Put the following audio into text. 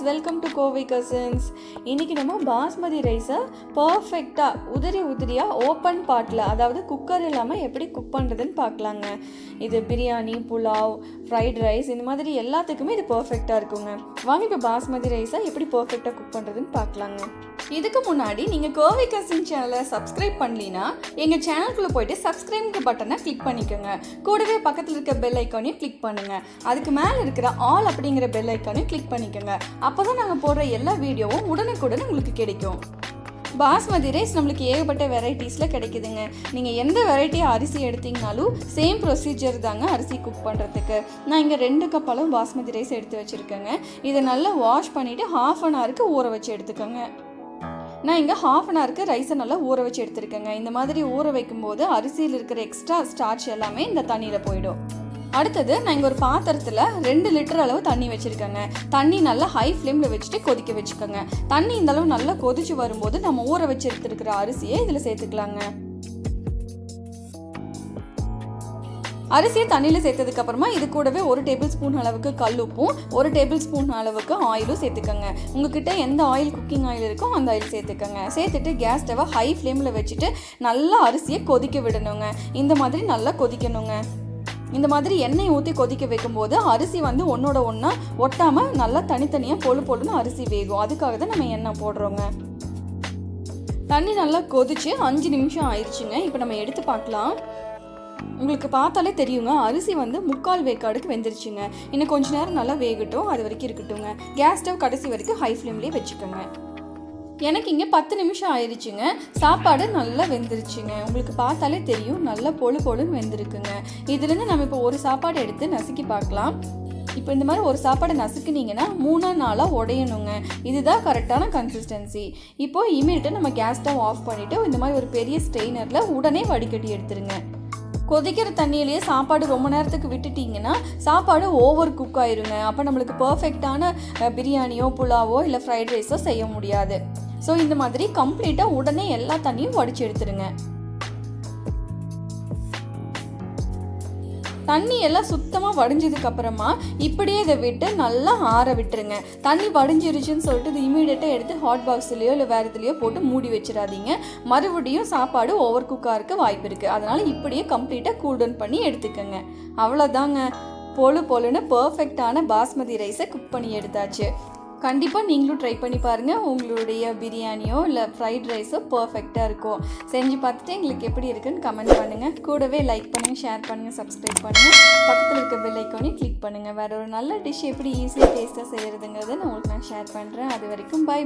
Welcome to Kovai cousins. இன்றைக்கி நம்ம பாஸ்மதி ரைஸை பர்ஃபெக்டாக உதிரியாக ஓப்பன் பாட்டில், அதாவது குக்கர் இல்லாமல் எப்படி குக் பண்ணுறதுன்னு பார்க்கலாங்க. இது பிரியாணி, புலாவ், ஃப்ரைட் ரைஸ் இந்த மாதிரி எல்லாத்துக்குமே இது பர்ஃபெக்டாக இருக்குங்க. வாங்க இப்போ பாஸ்மதி ரைஸை எப்படி பர்ஃபெக்டாக குக் பண்ணுறதுன்னு பார்க்கலாங்க. இதுக்கு முன்னாடி நீங்கள் கோவை கசின் சேனலை சப்ஸ்கிரைப் பண்ணலினா எங்கள் சேனலுக்குள்ளே போய்ட்டு சப்ஸ்கிரைப் பட்டனை கிளிக் பண்ணிக்கோங்க. கூடவே பக்கத்தில் இருக்க பெல் ஐக்கானையும் கிளிக் பண்ணுங்கள். அதுக்கு மேலே இருக்கிற ஆல் அப்படிங்கிற பெல் ஐக்கானையும் கிளிக் பண்ணிக்கோங்க. அப்போ தான் நாங்கள் போடுற எல்லா வீடியோவும் உடனுக்குடன் உங்களுக்கு கிடைக்கும். பாஸ்மதி ரைஸ் நம்மளுக்கு ஏகப்பட்ட வெரைட்டிஸில் கிடைக்குதுங்க. நீங்கள் எந்த வெரைட்டி அரிசி எடுத்திங்கனாலும் சேம் ப்ரொசீஜர் தாங்க அரிசி குக் பண்ணுறதுக்கு. நான் இங்கே 2 கப் அளவு பாஸ்மதி ரைஸ் எடுத்து வச்சுருக்கேங்க. இதை நல்லா வாஷ் பண்ணிவிட்டு 1/2 hour ஊற வச்சு எடுத்துக்கோங்க. நான் இங்கே 1/2 hour ரைஸை நல்லா ஊற வச்சு எடுத்துருக்கேங்க. இந்த மாதிரி ஊற வைக்கும்போது அரிசியில் இருக்கிற எக்ஸ்ட்ரா ஸ்டார்ச் எல்லாமே இந்த தண்ணியில் போயிடும். அடுத்தது நான் இங்கே ஒரு பாத்திரத்தில் 2 லிட்டர் அளவு தண்ணி வச்சுருக்கேங்க. தண்ணி நல்லா ஹை ஃப்ளேமில் வச்சுட்டு கொதிக்க வச்சுக்கோங்க. தண்ணி இந்த அளவு நல்லா கொதிச்சு வரும்போது நம்ம ஊற வச்சு எடுத்துருக்கிற அரிசியை இதில் சேர்த்துக்கலாங்க. அரிசியை தண்ணியில் சேர்த்ததுக்கப்புறமா இது கூடவே 1 டேபிள் ஸ்பூன் அளவுக்கு கல்லுப்பும் 1 டேபிள் ஸ்பூன் அளவுக்கு ஆயிலும் சேர்த்துக்கோங்க. உங்ககிட்ட எந்த ஆயில், குக்கிங் ஆயில் இருக்கோ அந்த ஆயில் சேர்த்துக்கோங்க. சேர்த்துட்டு கேஸ் ஸ்டவை ஹை ஃப்ளேமில் வச்சுட்டு நல்லா அரிசியை கொதிக்க விடணுங்க. இந்த மாதிரி நல்லா கொதிக்கணுங்க. இந்த மாதிரி எண்ணெய் ஊற்றி கொதிக்க வைக்கும்போது அரிசி வந்து ஒன்றோட ஒன்றா ஒட்டாமல் நல்லா தனித்தனியாக பொழுன்னு அரிசி வேகும். அதுக்காக தான் நம்ம எண்ணெய் போடுறோங்க. தண்ணி நல்லா கொதிச்சு 5 நிமிஷம் ஆயிடுச்சுங்க. இப்போ நம்ம எடுத்து பார்க்கலாம். உங்களுக்கு பார்த்தாலே தெரியுங்க, அரிசி வந்து 3/4 வேக்காடுக்கு வெந்துருச்சுங்க. இன்னும் கொஞ்ச நேரம் நல்லா வேகட்டும், அது வரைக்கும் இருக்கட்டுங்க. கேஸ் ஸ்டவ் கடைசி வரைக்கும் ஹை ஃப்ளேம்லேயே வச்சுக்கோங்க. எனக்கு இங்கே 10 நிமிஷம் ஆயிடுச்சுங்க. சாப்பாடு நல்லா வெந்துருச்சுங்க. உங்களுக்கு பார்த்தாலே தெரியும், நல்லா பொழுன்னு வெந்திருக்குங்க. இதுலேருந்து நம்ம இப்போ ஒரு சாப்பாடு எடுத்து நசுக்கி பார்க்கலாம். இப்போ இந்த மாதிரி ஒரு சாப்பாடை நசுக்குனீங்கன்னா 3-4 உடையணுங்க. இதுதான் கரெக்டான கன்சிஸ்டன்சி. இப்போது இமீடியட்டாக நம்ம கேஸ் ஸ்டவ் ஆஃப் பண்ணிவிட்டு இந்த மாதிரி ஒரு பெரிய ஸ்ட்ரெயினரில் உடனே வடிகட்டி எடுத்துருங்க. கொதிக்கிற தண்ணியிலேயே சாப்பாடு ரொம்ப நேரத்துக்கு விட்டுட்டிங்கன்னா சாப்பாடு ஓவர் குக் ஆயிருங்க. அப்போ நம்மளுக்கு பர்ஃபெக்டான பிரியாணியோ, புலாவோ இல்லை ஃப்ரைட் ரைஸோ செய்ய முடியாது. ஸோ இந்த மாதிரி கம்ப்ளீட்டாக உடனே எல்லா தண்ணியும் வடித்து எடுத்துருங்க. தண்ணி எல்லாம் சுத்தமாக வடிஞ்சதுக்கு அப்புறமா இப்படியே இதை விட்டு நல்லா ஆற விட்டுருங்க. தண்ணி வடிஞ்சிருச்சுன்னு சொல்லிட்டு இது இமீடியட்டாக எடுத்து ஹாட் பாக்ஸ்லையோ இல்லை வேறு இதுலையோ போட்டு மூடி வச்சிடாதீங்க. மறுபடியும் சாப்பாடு ஓவர் குக்காக இருக்க வாய்ப்பு இருக்குது. அதனால் இப்படியே கம்ப்ளீட்டாக கூல் டவுன் பண்ணி எடுத்துக்கோங்க. அவ்வளோதாங்க, பொழுன்னு பர்ஃபெக்டான பாஸ்மதி ரைஸை குக் பண்ணி எடுத்தாச்சு. கண்டிப்பாக நீங்களும் ட்ரை பண்ணி பாருங்கள். உங்களுடைய பிரியாணியோ இல்லை ஃப்ரைட் ரைஸோ பர்ஃபெக்டாக இருக்கும். செஞ்சு பார்த்துட்டு எங்களுக்கு எப்படி இருக்குன்னு கமெண்ட் பண்ணுங்கள். கூடவே லைக் பண்ணுங்கள், ஷேர் பண்ணுங்கள், சப்ஸ்கிரைப் பண்ணுங்கள். பக்கத்தில் இருக்க பெல் ஐக்கானையும் கிளிக் பண்ணுங்கள். வேறு ஒரு நல்ல டிஷ் எப்படி ஈஸியாக டேஸ்ட்டாக செய்கிறதுங்கிறத நான் உங்களுக்கு ஷேர் பண்ணுறேன். அது வரைக்கும் பை.